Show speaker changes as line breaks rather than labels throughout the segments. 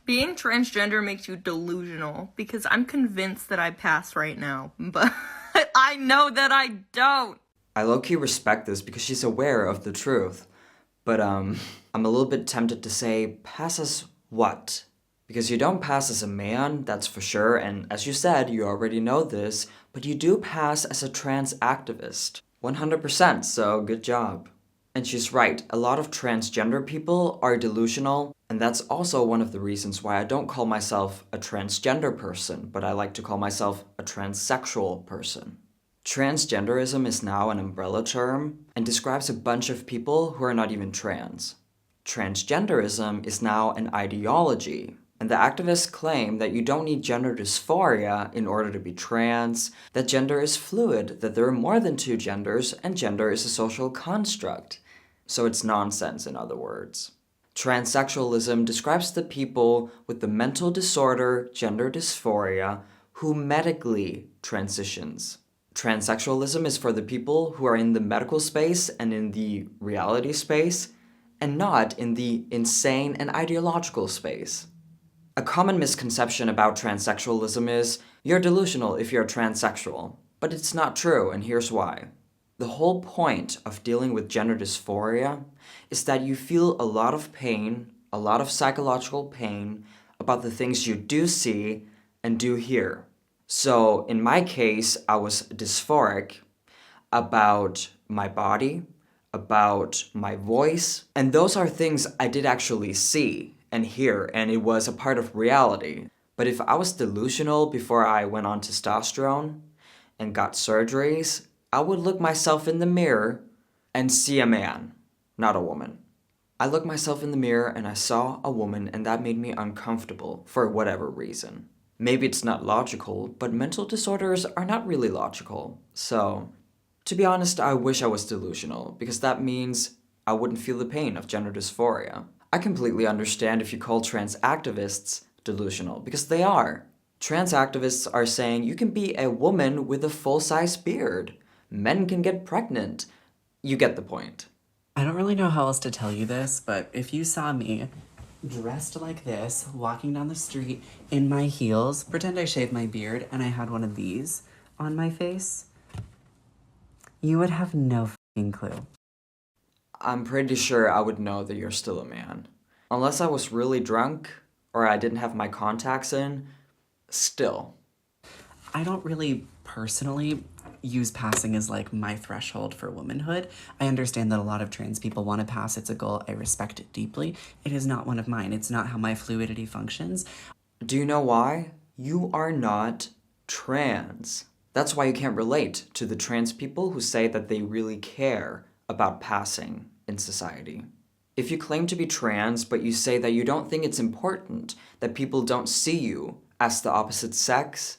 Being transgender makes you delusional because I'm convinced that I pass right now, but I know that I don't.
I low-key respect this because she's aware of the truth. But, I'm a little bit tempted to say, pass as what? Because you don't pass as a man, that's for sure, and as you said, you already know this, but you do pass as a trans activist. 100%, so good job. And she's right, a lot of transgender people are delusional, and that's also one of the reasons why I don't call myself a transgender person, but I like to call myself a transsexual person. Transgenderism is now an umbrella term and describes a bunch of people who are not even trans. Transgenderism is now an ideology, and the activists claim that you don't need gender dysphoria in order to be trans, that gender is fluid, that there are more than two genders, and gender is a social construct. So it's nonsense, in other words. Transsexualism describes the people with the mental disorder gender dysphoria who medically transitions. Transsexualism is for the people who are in the medical space and in the reality space, and not in the insane and ideological space. A common misconception about transsexualism is, you're delusional if you're transsexual. But it's not true, and here's why. The whole point of dealing with gender dysphoria is that you feel a lot of pain, a lot of psychological pain, about the things you do see and do hear. So in my case, I was dysphoric about my body, about my voice, and those are things I did actually see and hear, and it was a part of reality. But if I was delusional before I went on testosterone and got surgeries, I would look myself in the mirror and see a man, not a woman. I looked myself in the mirror and I saw a woman, and that made me uncomfortable for whatever reason. Maybe it's not logical, but mental disorders are not really logical. So, to be honest, I wish I was delusional, because that means I wouldn't feel the pain of gender dysphoria. I completely understand if you call trans activists delusional, because they are. Trans activists are saying you can be a woman with a full-size beard. Men can get pregnant. You get the point.
I don't really know how else to tell you this, but if you saw me dressed like this, walking down the street in my heels, pretend I shaved my beard and I had one of these on my face, you would have no fucking clue.
I'm pretty sure I would know that you're still a man. Unless I was really drunk, or I didn't have my contacts in, still.
I don't really personally use passing as like my threshold for womanhood. I understand that a lot of trans people want to pass. It's a goal. I respect it deeply. It is not one of mine. It's not how my fluidity functions.
Do you know why? You are not trans. That's why you can't relate to the trans people who say that they really care about passing in society. If you claim to be trans, but you say that you don't think it's important that people don't see you as the opposite sex,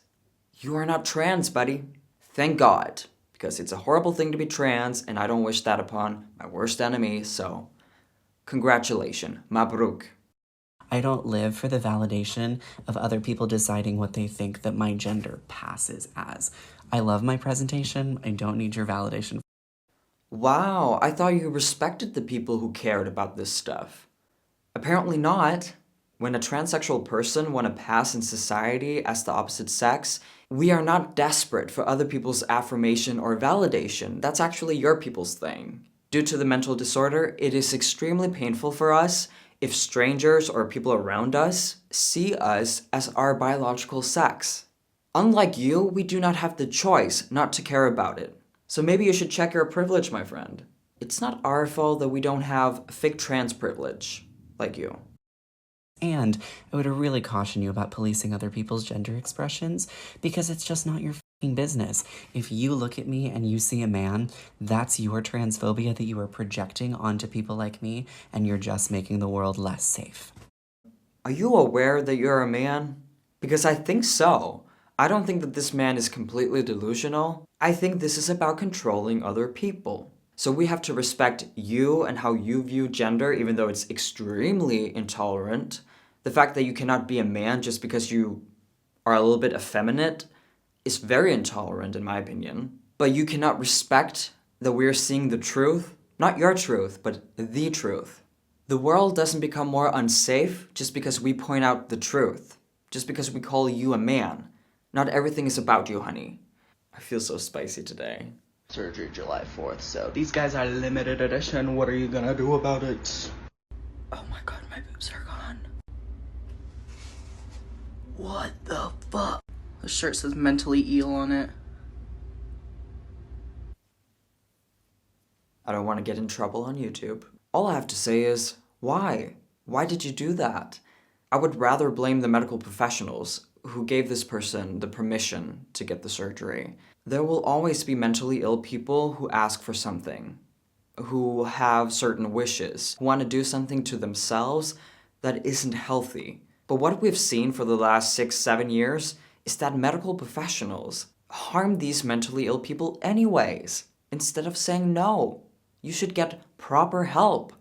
you are not trans, buddy. Thank God, because it's a horrible thing to be trans, and I don't wish that upon my worst enemy, so congratulations, mabruk.
I don't live for the validation of other people deciding what they think that my gender passes as. I love my presentation. I don't need your validation.
Wow, I thought you respected the people who cared about this stuff. Apparently not. When a transsexual person want to pass in society as the opposite sex, we are not desperate for other people's affirmation or validation. That's actually your people's thing. Due to the mental disorder, it is extremely painful for us if strangers or people around us see us as our biological sex. Unlike you, we do not have the choice not to care about it. So maybe you should check your privilege, my friend. It's not our fault that we don't have fake trans privilege, like you.
And I would really caution you about policing other people's gender expressions, because it's just not your fucking business. If you look at me and you see a man, that's your transphobia that you are projecting onto people like me, and you're just making the world less safe.
Are you aware that you're a man? Because I think so. I don't think that this man is completely delusional. I think this is about controlling other people. So we have to respect you and how you view gender, even though it's extremely intolerant. The fact that you cannot be a man just because you are a little bit effeminate is very intolerant in my opinion. But you cannot respect that we're seeing the truth. Not your truth, but the truth. The world doesn't become more unsafe just because we point out the truth, just because we call you a man. Not everything is about you, honey. I feel so spicy today.
Surgery July 4th, so these guys are limited edition. What are you gonna do about it?
Oh my god, my boobs are gone.
What the fuck? The shirt says mentally ill on it.
I don't want to get in trouble on YouTube. All I have to say is, why? Why did you do that? I would rather blame the medical professionals who gave this person the permission to get the surgery. There will always be mentally ill people who ask for something, who have certain wishes, who want to do something to themselves that isn't healthy. But what we've seen for the last 6-7 years is that medical professionals harm these mentally ill people anyways, instead of saying no. You should get proper help.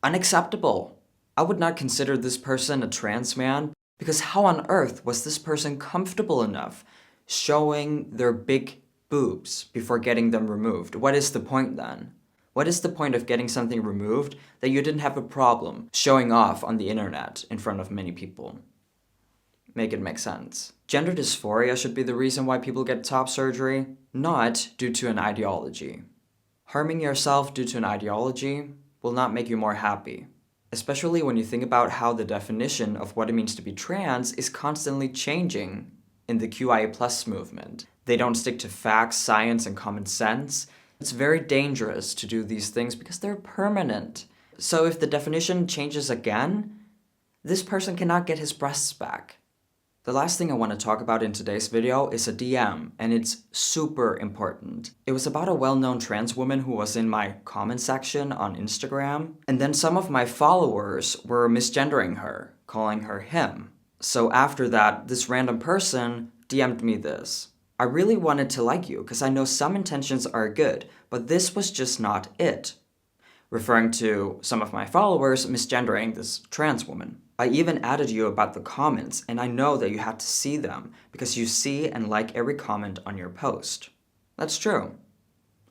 Unacceptable. I would not consider this person a trans man because how on earth was this person comfortable enough showing their big boobs before getting them removed? What is the point then? What is the point of getting something removed that you didn't have a problem showing off on the internet in front of many people? Make it make sense. Gender dysphoria should be the reason why people get top surgery, not due to an ideology. Harming yourself due to an ideology will not make you more happy, especially when you think about how the definition of what it means to be trans is constantly changing in the QIA+ movement. They don't stick to facts, science, and common sense. It's very dangerous to do these things because they're permanent. So if the definition changes again, this person cannot get his breasts back. The last thing I want to talk about in today's video is a DM, and it's super important. It was about a well-known trans woman who was in my comment section on Instagram, and then some of my followers were misgendering her, calling her him. So after that, this random person DM'd me this. I really wanted to like you because I know some intentions are good, but this was just not it. Referring to some of my followers misgendering this trans woman. I even added you about the comments, and I know that you had to see them because you see and like every comment on your post. That's true.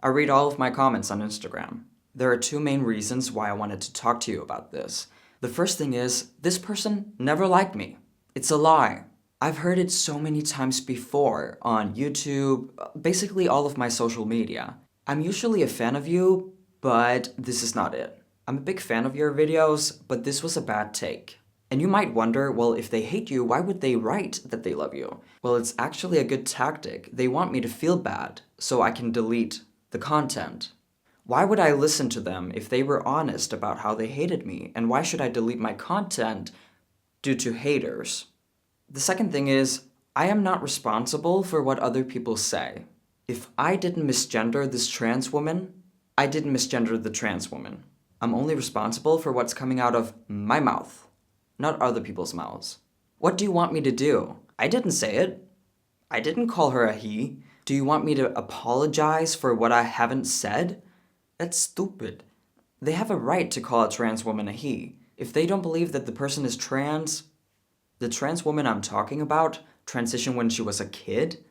I read all of my comments on Instagram. There are two main reasons why I wanted to talk to you about this. The first thing is, this person never liked me. It's a lie. I've heard it so many times before on YouTube, basically all of my social media. I'm usually a fan of you, but this is not it. I'm a big fan of your videos, but this was a bad take. And you might wonder, well, if they hate you, why would they write that they love you? Well, it's actually a good tactic. They want me to feel bad, so I can delete the content. Why would I listen to them if they were honest about how they hated me? And why should I delete my content due to haters? The second thing is, I am not responsible for what other people say. If I didn't misgender this trans woman, I didn't misgender the trans woman. I'm only responsible for what's coming out of my mouth, not other people's mouths. What do you want me to do? I didn't say it. I didn't call her a he. Do you want me to apologize for what I haven't said? That's stupid. They have a right to call a trans woman a he. If they don't believe that the person is trans, the trans woman I'm talking about transitioned when she was a kid,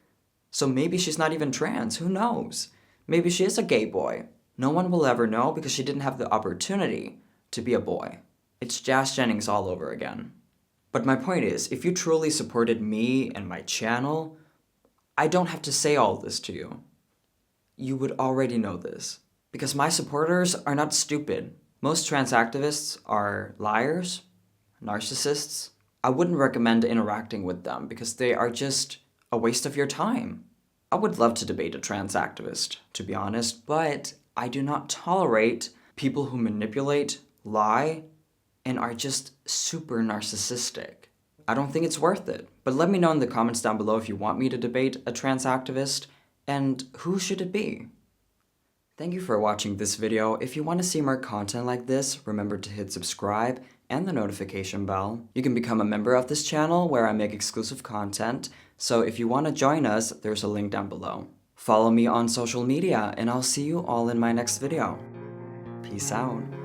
so maybe she's not even trans, who knows? Maybe she is a gay boy. No one will ever know because she didn't have the opportunity to be a boy. It's Jazz Jennings all over again. But my point is, if you truly supported me and my channel, I don't have to say all this to you. You would already know this. Because my supporters are not stupid. Most trans activists are liars, narcissists. I wouldn't recommend interacting with them because they are just a waste of your time. I would love to debate a trans activist, to be honest, but I do not tolerate people who manipulate, lie, and are just super narcissistic. I don't think it's worth it. But let me know in the comments down below if you want me to debate a trans activist, and who should it be? Thank you for watching this video. If you want to see more content like this, remember to hit subscribe and the notification bell. You can become a member of this channel where I make exclusive content, so if you want to join us, there's a link down below. Follow me on social media, and I'll see you all in my next video. Peace out.